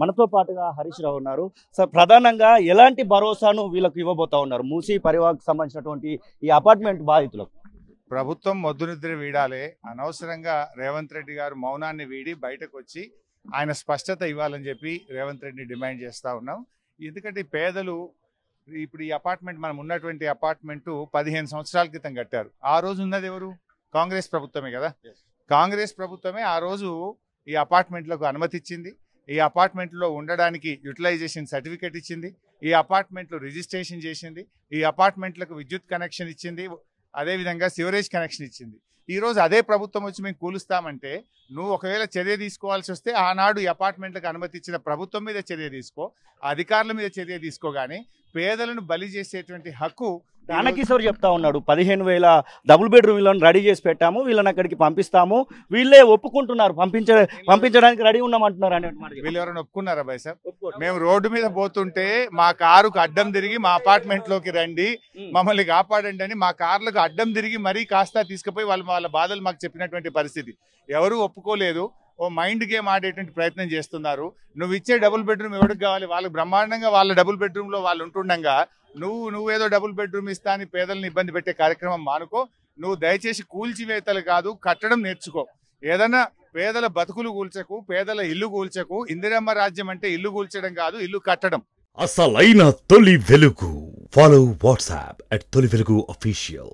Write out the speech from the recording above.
మనతో పాటుగా హరీష్ రావు ఉన్నారు. సార్, ప్రధానంగా ఎలాంటి భరోసాను వీళ్ళకు ఇవ్వబోతా ఉన్నారు మూసీ పరివాహకు సంబంధించినటువంటి ఈ అపార్ట్మెంట్ బాధితులకు? ప్రభుత్వం మొద్దునిద్ర వీడాలి. అనవసరంగా రేవంత్ రెడ్డి గారు మౌనాన్ని వీడి బయటకు వచ్చి ఆయన స్పష్టత ఇవ్వాలని చెప్పి రేవంత్ రెడ్డిని డిమాండ్ చేస్తూ ఉన్నాం. ఎందుకంటే పేదలు ఇప్పుడు ఈ అపార్ట్మెంట్ మనం ఉన్నటువంటి అపార్ట్మెంటు 15 సంవత్సరాల క్రితం కట్టారు. ఆ రోజు ఉన్నది ఎవరు? కాంగ్రెస్ ప్రభుత్వమే కదా. కాంగ్రెస్ ప్రభుత్వమే ఆ రోజు ఈ అపార్ట్మెంట్లకు అనుమతి ఇచ్చింది. ఈ అపార్ట్మెంట్లో ఉండడానికి యూటిలైజేషన్ సర్టిఫికేట్ ఇచ్చింది. ఈ అపార్ట్మెంట్లో రిజిస్ట్రేషన్ చేసింది. ఈ అపార్ట్మెంట్లకు విద్యుత్ కనెక్షన్ ఇచ్చింది. అదేవిధంగా సివరేజ్ కనెక్షన్ ఇచ్చింది. ఈరోజు అదే ప్రభుత్వం వచ్చి మేము కూలుస్తామంటే నువ్వు ఒకవేళ చర్య తీసుకోవాల్సి వస్తే ఆనాడు ఈ అపార్ట్మెంట్లకు అనుమతి ఇచ్చిన ప్రభుత్వం మీద చర్య తీసుకో, అధికారుల మీద చర్య తీసుకో. కానీ పేదలను బలి చేసేటువంటి హక్కు దానకిషోర్ చెప్తా ఉన్నాడు. 15,000 డబుల్ బెడ్రూమ్ వీళ్ళని రెడీ చేసి పెట్టాము, వీళ్ళని అక్కడికి పంపిస్తాము, వీళ్ళే ఒప్పుకుంటున్నారు, పంపించడానికి రెడీ ఉన్నామంటున్నారు అనే మాట. వీళ్ళు ఎవరైనా ఒప్పుకున్నారా బాయ్ సార్? మేము రోడ్డు మీద పోతుంటే మా కారుకు అడ్డం తిరిగి మా అపార్ట్మెంట్ లోకి రండి, మమ్మల్ని కాపాడండి అని మా కార్లకు అడ్డం తిరిగి మరీ కాస్త తీసుకుపోయి వాళ్ళ బాధలు మాకు చెప్పినటువంటి పరిస్థితి. ఎవరు ఒప్పుకోలేదు. ఓ మైండ్ గేమ్ ఆడేటువంటి ప్రయత్నం చేస్తున్నారు. నువ్వు ఇచ్చే డబుల్ బెడ్రూమ్ ఎవరికి కావాలి? వాళ్ళకి బ్రహ్మాండంగా వాళ్ళ డబుల్ బెడ్రూమ్ లో వాళ్ళు ఉంటుండగా నువ్వేదో డబుల్ బెడ్రూమ్ ఇస్తా అని పేదలను ఇబ్బంది పెట్టే కార్యక్రమం మానుకో. నువ్వు దయచేసి కూల్చివేతలు కాదు, కట్టడం నేర్చుకో. ఏదైనా పేదల బతుకులు కూల్చకు, పేదల ఇల్లు కూల్చకు. ఇందిరమ్మ రాజ్యం అంటే ఇల్లు కూల్చడం కాదు, ఇల్లు కట్టడం. అసలైన తొలి వెలుగు. ఫాలో వాట్సాప్ @తొలి వెలుగు official.